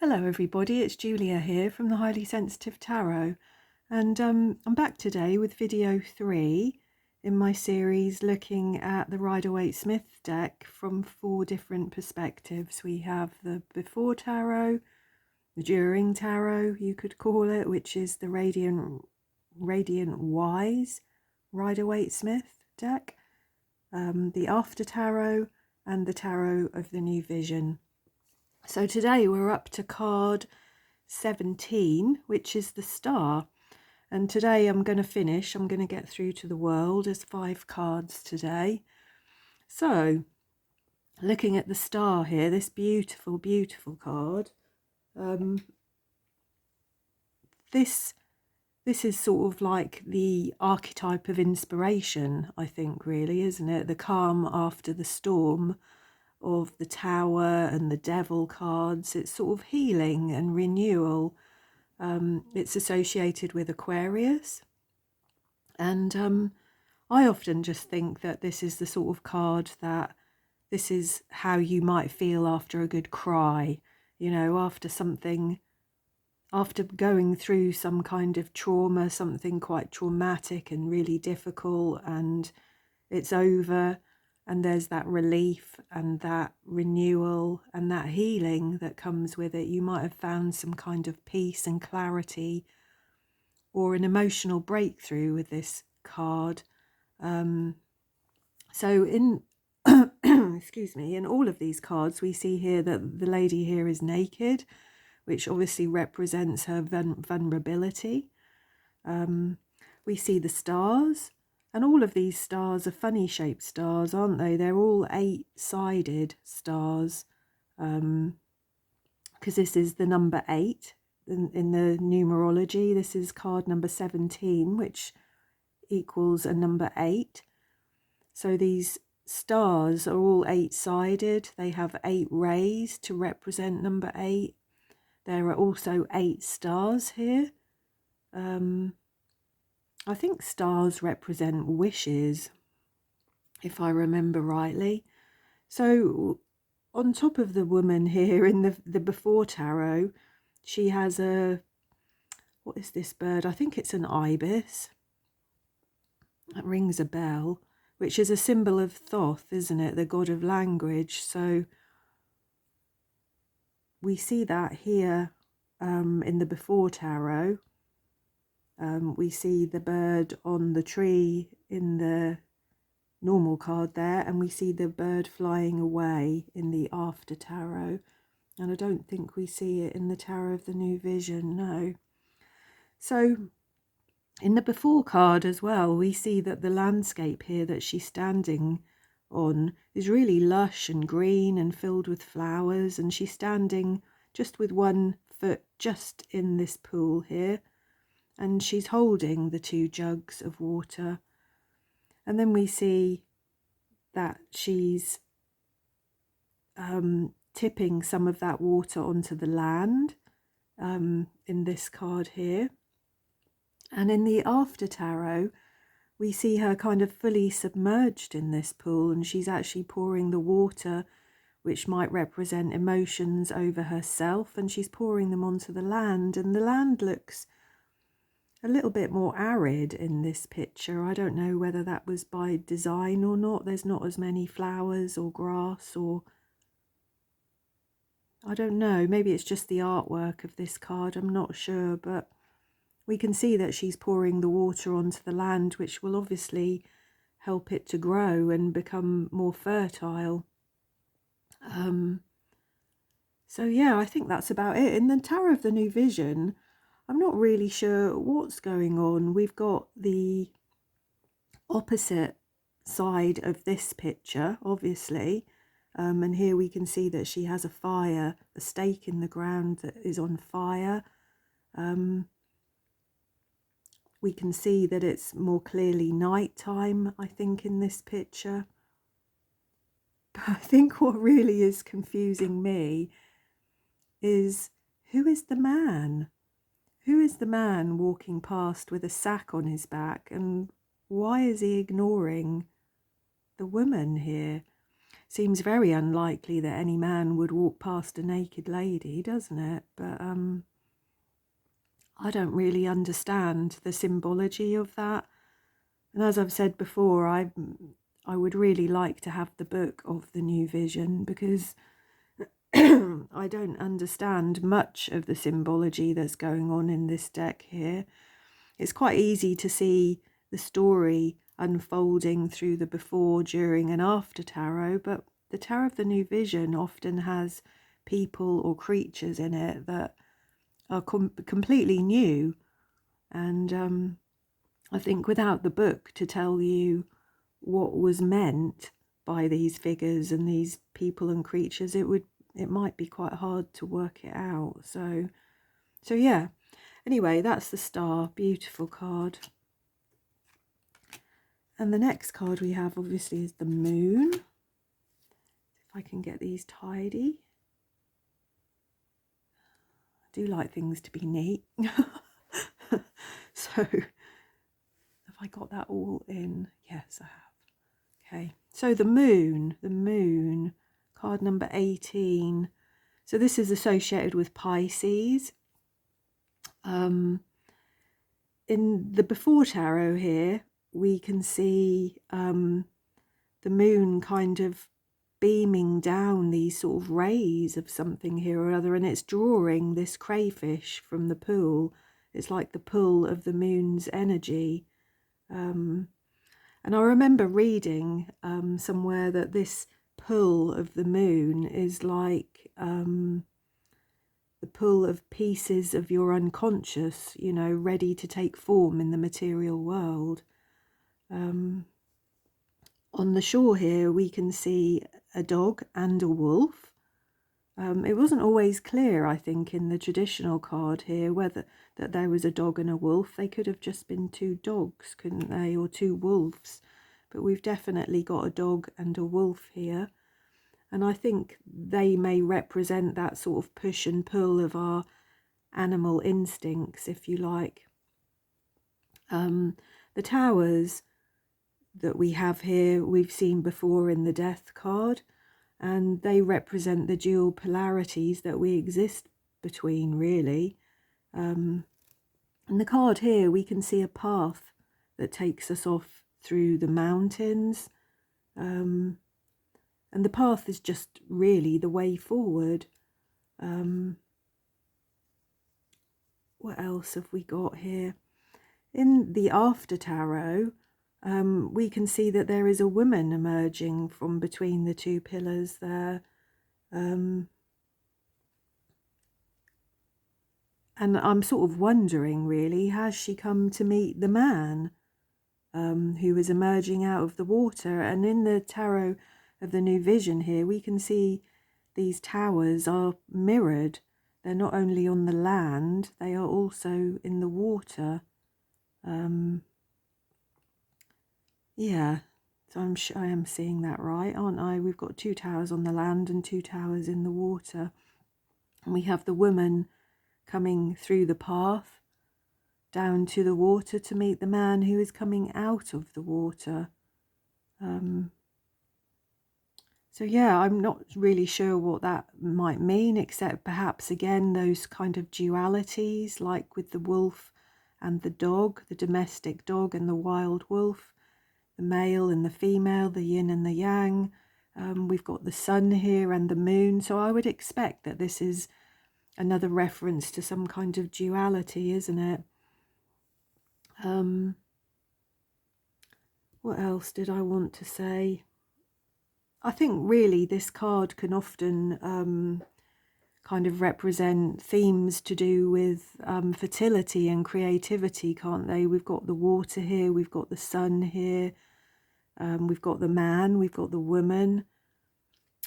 Hello everybody, it's Julia here from the Highly Sensitive Tarot, and I'm back today with video 3 in my series looking at the Rider-Waite-Smith deck from 4 different perspectives. We have the before tarot, the during tarot you could call it, which is the Radiant Wise Rider-Waite-Smith deck, the after tarot, and the tarot of the new vision. So today we're up to card 17, which is the star. And today I'm going to get through to the world as 5 cards today. So looking at the star here, this beautiful, beautiful card. This is sort of like the archetype of inspiration, I think, really, isn't it? The calm after the storm of the Tower and the Devil cards. It's sort of healing and renewal. It's associated with Aquarius, and I often just think that this is the sort of card that this is how you might feel after a good cry, you know, after going through some kind of trauma, something quite traumatic and really difficult, and it's over. And there's that relief and that renewal and that healing that comes with it. You might have found some kind of peace and clarity or an emotional breakthrough with this card. So in, excuse me, in all of these cards, we see here that the lady here is naked, which obviously represents her vulnerability. We see the stars. And all of these stars are funny shaped stars, aren't they? They're all 8-sided stars, because this is the number 8 in the numerology. This is card number 17, which equals a number 8. So these stars are all 8-sided. They have 8 rays to represent number 8. There are also 8 stars here. I think stars represent wishes, if I remember rightly. So on top of the woman here in the before tarot, she has what is this bird? I think it's an ibis. That rings a bell, which is a symbol of Thoth, isn't it? The god of language. So we see that here in the before tarot. We see the bird on the tree in the normal card there, and we see the bird flying away in the after tarot, and I don't think we see it in the tarot of the new vision, no. So in the before card as well, we see that the landscape here that she's standing on is really lush and green and filled with flowers, and she's standing just with one foot just in this pool here, and she's holding the 2 jugs of water. And then we see that she's tipping some of that water onto the land in this card here. And in the after tarot, we see her kind of fully submerged in this pool, and she's actually pouring the water, which might represent emotions, over herself, and she's pouring them onto the land. And the land looks a little bit more arid in this picture. I don't know whether that was by design or not. There's not as many flowers or grass, or I don't know, maybe it's just the artwork of this card, I'm not sure, but we can see that she's pouring the water onto the land, which will obviously help it to grow and become more fertile. So yeah, I think that's about it. In the Tarot of the New Vision, I'm not really sure what's going on. We've got the opposite side of this picture, obviously, and here we can see that she has a stake in the ground that is on fire. We can see that it's more clearly nighttime, I think, in this picture. But I think what really is confusing me is, who is the man? Who is the man walking past with a sack on his back, and why is he ignoring the woman here? seems very unlikely that any man would walk past a naked lady, doesn't it? But I don't really understand the symbology of that. And as I've said before, I would really like to have the book of the new vision, because I don't understand much of the symbology that's going on in this deck here. It's quite easy to see the story unfolding through the before, during and after tarot, but the tarot of the new vision often has people or creatures in it that are completely new. And I think without the book to tell you what was meant by these figures and these people and creatures, it might be quite hard to work it out. So yeah. Anyway, that's the Star. Beautiful card. And the next card we have, obviously, is the Moon. If I can get these tidy. I do like things to be neat. So, have I got that all in? Yes, I have. Okay, so the Moon, card number 18. So this is associated with Pisces. In the before tarot here, we can see the moon kind of beaming down these sort of rays of something here or other, and it's drawing this crayfish from the pool. It's like the pull of the moon's energy. And I remember reading somewhere that this pull of the moon is like the pull of pieces of your unconscious, you know, ready to take form in the material world. On the shore here, we can see a dog and a wolf. It wasn't always clear, I think, in the traditional card here, whether that there was a dog and a wolf. They could have just been two dogs, couldn't they, or two wolves? But we've definitely got a dog and a wolf here. And I think they may represent that sort of push and pull of our animal instincts, if you like. The towers that we have here, we've seen before in the Death card, and they represent the dual polarities that we exist between, really. In the card here, we can see a path that takes us off through the mountains. And the path is just really the way forward. What else have we got here? In the after tarot, we can see that there is a woman emerging from between the two pillars there. And I'm sort of wondering, really, has she come to meet the man who is emerging out of the water? And in the tarot of the new vision here, we can see these towers are mirrored. They're not only on the land, they are also in the water. Yeah, so I am seeing that right, aren't I? We've got two towers on the land and two towers in the water. And we have the woman coming through the path down to the water to meet the man who is coming out of the water. So yeah, I'm not really sure what that might mean, except perhaps again those kind of dualities, like with the wolf and the dog, the domestic dog and the wild wolf, the male and the female, the yin and the yang. We've got the sun here and the moon, so I would expect that this is another reference to some kind of duality, isn't it? What else did I want to say? I think really this card can often kind of represent themes to do with fertility and creativity, can't they? We've got the water here, we've got the sun here, we've got the man, we've got the woman,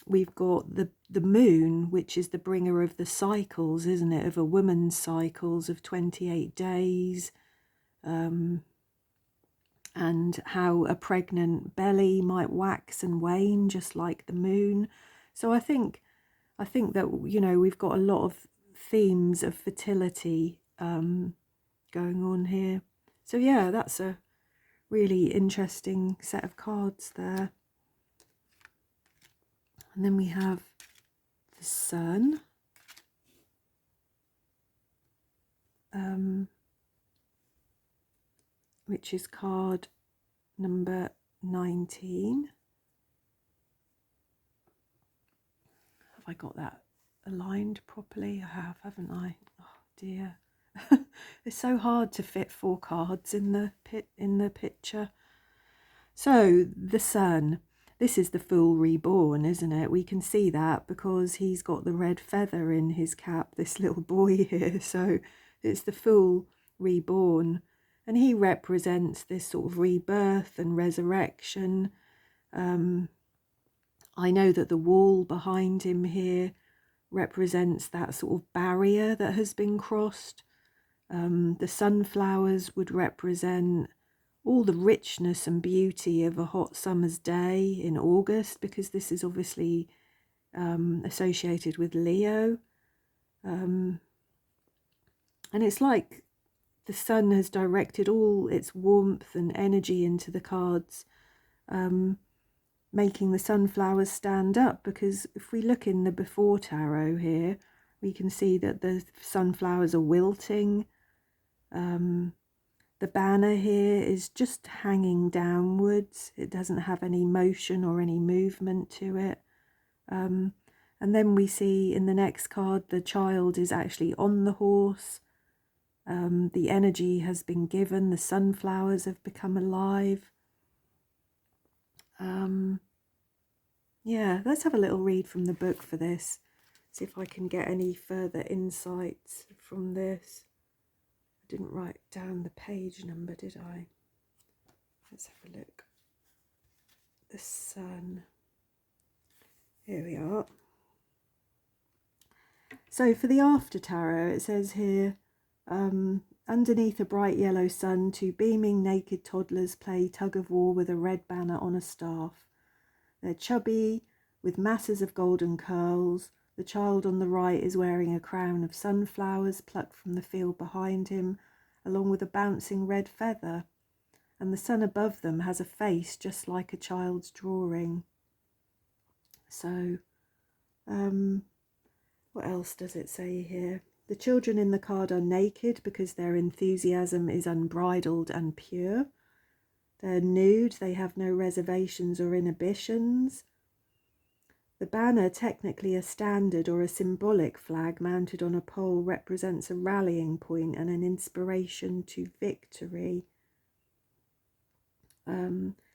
we've got the moon, which is the bringer of the cycles, isn't it? Of a woman's cycles of 28 days. And how a pregnant belly might wax and wane just like the moon. So I think that, you know, we've got a lot of themes of fertility going on here. So yeah, that's a really interesting set of cards there. And then we have the Sun, which is card number 19. Have I got that aligned properly? I have, haven't I? Oh dear. It's so hard to fit 4 cards in the picture. So the Sun, this is the Fool reborn, isn't it? We can see that because he's got the red feather in his cap, this little boy here. So it's the Fool reborn, and he represents this sort of rebirth and resurrection. I know that the wall behind him here represents that sort of barrier that has been crossed. The sunflowers would represent all the richness and beauty of a hot summer's day in August, because this is obviously associated with Leo. And it's like the sun has directed all its warmth and energy into the cards, making the sunflowers stand up, because if we look in the before tarot here, we can see that the sunflowers are wilting. The banner here is just hanging downwards. It doesn't have any motion or any movement to it. And then we see in the next card, the child is actually on the horse. The energy has been given. The sunflowers have become alive. Yeah, let's have a little read from the book for this. See if I can get any further insights from this. I didn't write down the page number, did I? Let's have a look. The Sun. Here we are. So for the after tarot, it says here, underneath a bright yellow sun, 2 beaming naked toddlers play tug of war with a red banner on a staff. They're chubby, with masses of golden curls. The child on the right is wearing a crown of sunflowers plucked from the field behind him, along with a bouncing red feather. And the sun above them has a face just like a child's drawing. So, what else does it say here? The children in the card are naked because their enthusiasm is unbridled and pure. They're nude, they have no reservations or inhibitions. The banner, technically a standard or a symbolic flag mounted on a pole, represents a rallying point and an inspiration to victory.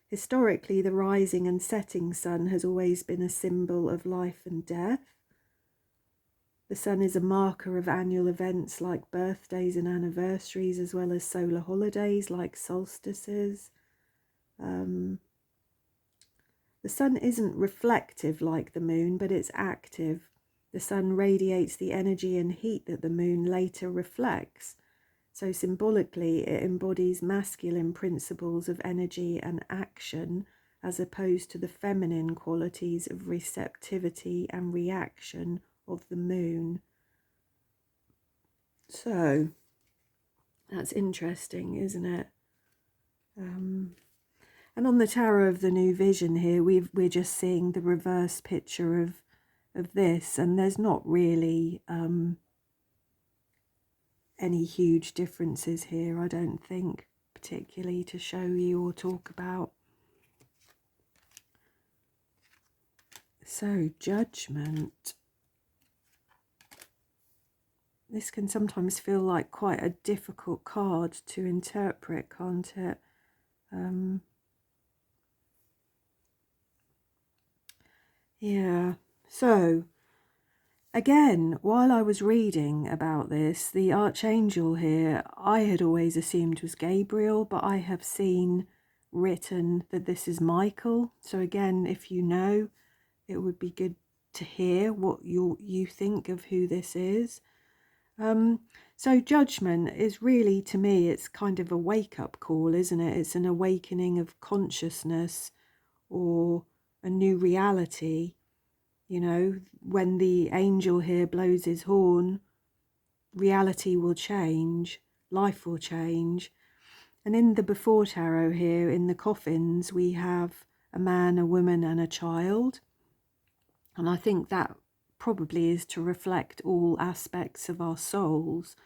Historically, the rising and setting sun has always been a symbol of life and death. The sun is a marker of annual events like birthdays and anniversaries, as well as solar holidays like solstices. The sun isn't reflective like the moon, but it's active. The sun radiates the energy and heat that the moon later reflects. So symbolically, it embodies masculine principles of energy and action, as opposed to the feminine qualities of receptivity and reaction of the moon. So that's interesting, isn't it? And on the Tarot of the New Vision here, we're just seeing the reverse picture of this, and there's not really any huge differences here, I don't think, particularly to show you or talk about. So, Judgment. This can sometimes feel like quite a difficult card to interpret, can't it? Yeah, so again, while I was reading about this, the archangel here, I had always assumed was Gabriel, but I have seen written that this is Michael. So again, if you know, it would be good to hear what you think of who this is. So Judgment is really, to me, it's kind of a wake-up call, isn't it? It's an awakening of consciousness or a new reality. You know, when the angel here blows his horn, reality will change, life will change. And in the before tarot here, in the coffins, we have a man, a woman and a child. And I think that probably is to reflect all aspects of our souls.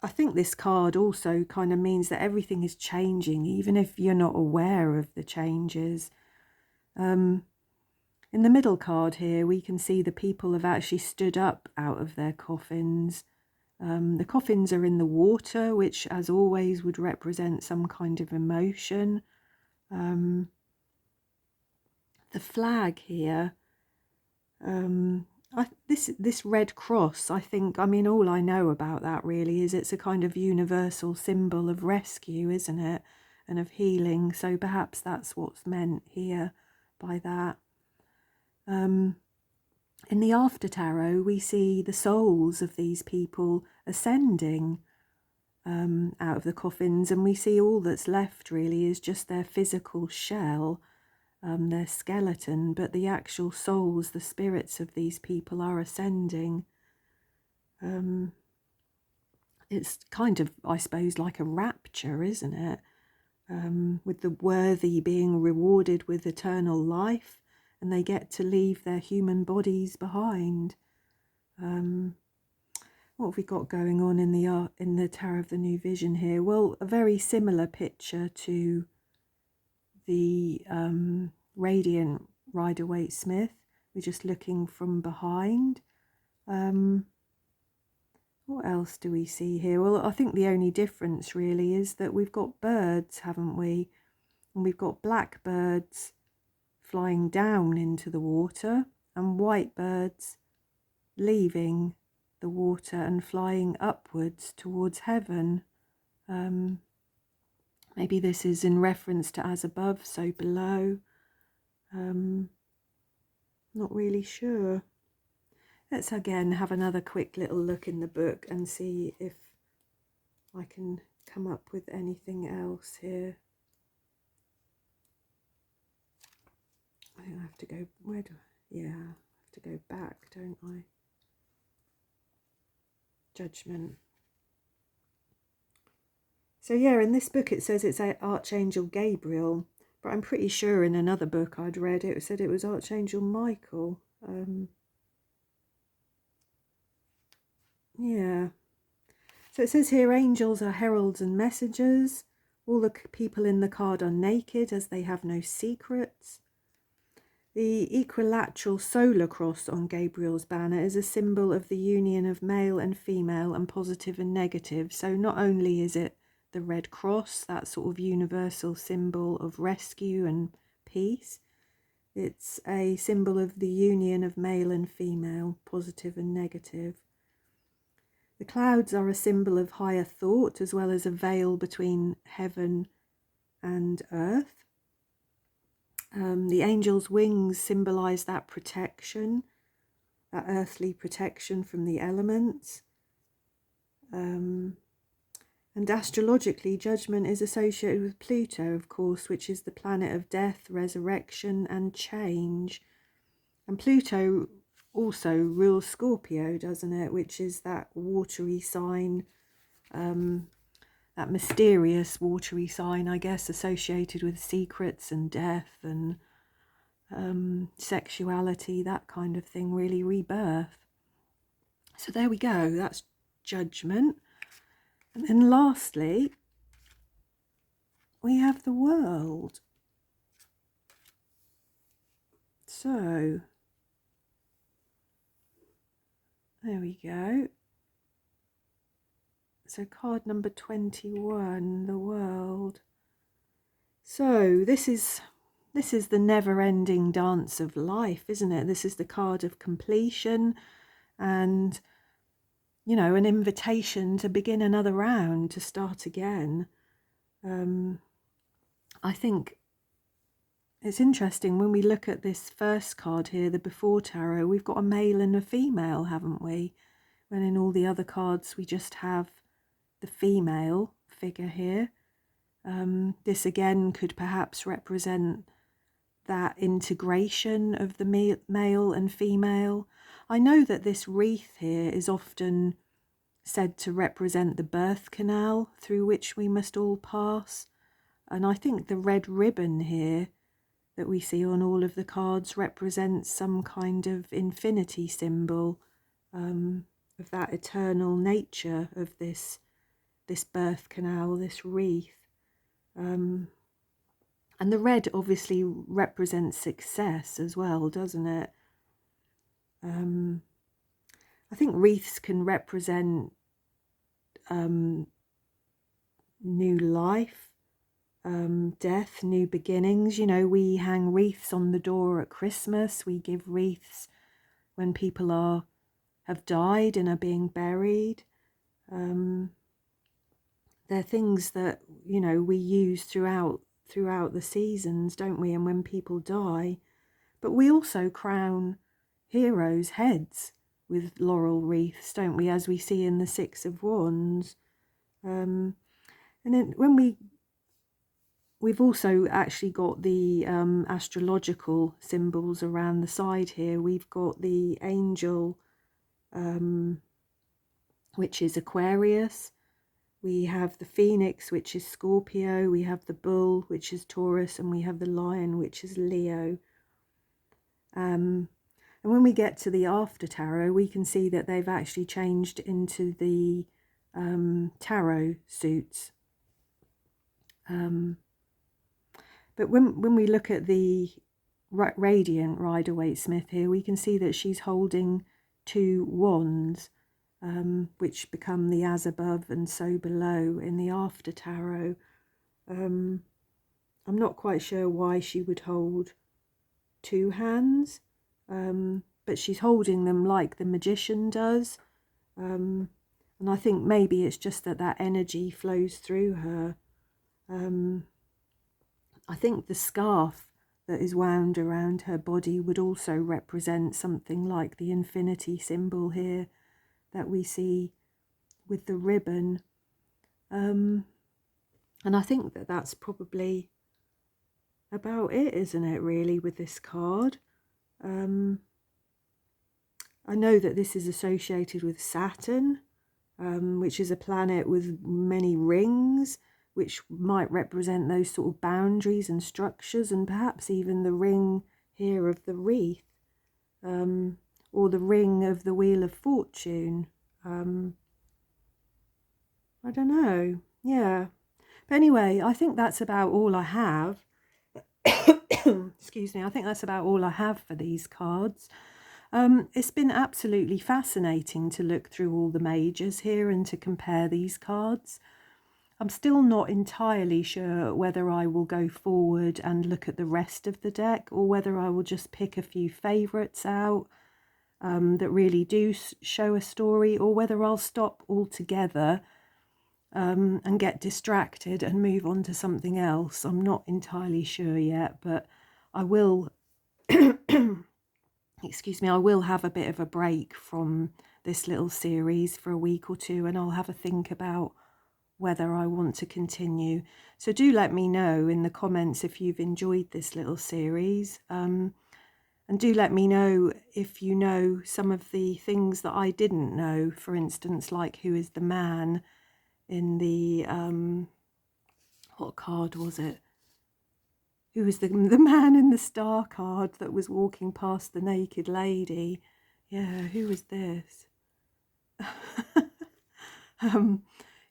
I think this card also kind of means that everything is changing, even if you're not aware of the changes. In the middle card here, we can see the people have actually stood up out of their coffins. The coffins are in the water, which, as always, would represent some kind of emotion. The flag here, this red cross, I think, I mean, all I know about that really is it's a kind of universal symbol of rescue, isn't it? And of healing. So perhaps that's what's meant here by that. In the after tarot, we see the souls of these people ascending out of the coffins, and we see all that's left really is just their physical shell, their skeleton, but the actual souls, the spirits of these people are ascending. It's kind of, I suppose, like a rapture, isn't it? With the worthy being rewarded with eternal life, and they get to leave their human bodies behind. What have we got going on in the Tarot of the New Vision here? Well, a very similar picture to the Radiant Rider-Waite-Smith. We're just looking from behind. What else do we see here? Well, I think the only difference really is that we've got birds, haven't we? And we've got black birds flying down into the water and white birds leaving the water and flying upwards towards heaven. Maybe this is in reference to as above, so below. Not really sure. Let's again have another quick little look in the book and see if I can come up with anything else here. I think I have to go, where do I, yeah, I have to go back, don't I? Judgment. So yeah, in this book it says it's Archangel Gabriel, but I'm pretty sure in another book I'd read it said it was Archangel Michael. Yeah. So it says here, angels are heralds and messengers. All the people in the card are naked as they have no secrets. The equilateral solar cross on Gabriel's banner is a symbol of the union of male and female and positive and negative. So not only is it the red cross, that sort of universal symbol of rescue and peace, it's a symbol of the union of male and female, positive and negative. The clouds are a symbol of higher thought as well as a veil between heaven and earth. The angel's wings symbolize that protection, that earthly protection from the elements. And astrologically, judgment is associated with Pluto, of course, which is the planet of death, resurrection and change. And Pluto also rules Scorpio, doesn't it? Which is that watery sign, that mysterious watery sign, I guess, associated with secrets and death and sexuality, that kind of thing, really rebirth. So there we go, that's Judgment. And then lastly, we have the World. So there we go. So card number 21, the World. So this is the never-ending dance of life, isn't it? This is the card of completion and, you know, an invitation to begin another round, to start again. I think it's interesting when we look at this first card here, the Before Tarot, we've got a male and a female, haven't we? When in all the other cards we just have the female figure here. This again could perhaps represent that integration of the male and female. I know that this wreath here is often said to represent the birth canal through which we must all pass. And I think the red ribbon here that we see on all of the cards represents some kind of infinity symbol, of that eternal nature of this birth canal, this wreath. And the red obviously represents success as well, doesn't it? I think wreaths can represent new life, death, new beginnings. You know, we hang wreaths on the door at Christmas. We give wreaths when people have died and are being buried. They're things that, you know, we use throughout the seasons, don't we? And when people die, but we also crown heroes' heads with laurel wreaths, don't we? As we see in the Six of Wands. And then when we've also actually got the astrological symbols around the side here. We've got the angel, which is Aquarius. We have the phoenix, which is Scorpio. We have the bull, which is Taurus. And we have the lion, which is Leo. And when we get to the after tarot, we can see that they've actually changed into the tarot suits. But when we look at the radiant Rider-Waite-Smith here, we can see that she's holding two wands, which become the as above and so below in the after tarot. I'm not quite sure why she would hold two hands, but she's holding them like the magician does. And I think maybe it's just that energy flows through her. I think the scarf that is wound around her body would also represent something like the infinity symbol here that we see with the ribbon. And I think that that's probably about it, isn't it, really, with this card? I know that this is associated with Saturn, which is a planet with many rings, which might represent those sort of boundaries and structures, and perhaps even the ring here of the wreath, or the ring of the Wheel of Fortune. I don't know. Yeah. But anyway, I think that's about all I have. Excuse me. I think that's about all I have for these cards. It's been absolutely fascinating to look through all the majors here and to compare these cards. I'm still not entirely sure whether I will go forward and look at the rest of the deck, or whether I will just pick a few favourites out that really do show a story, or whether I'll stop altogether and get distracted and move on to something else. I'm not entirely sure yet, but I will, excuse me, I will have a bit of a break from this little series for a week or two, and I'll have a think about whether I want to continue. So do let me know in the comments if you've enjoyed this little series, and do let me know if you know some of the things that I didn't know, for instance, like who is the man in the what card was it? Who was the man in the star card that was walking past the naked lady? Yeah, who was this?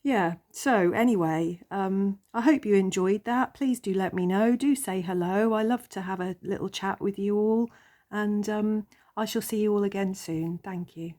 Yeah, so anyway, I hope you enjoyed that. Please do let me know. Do say hello. I love to have a little chat with you all. And I shall see you all again soon. Thank you.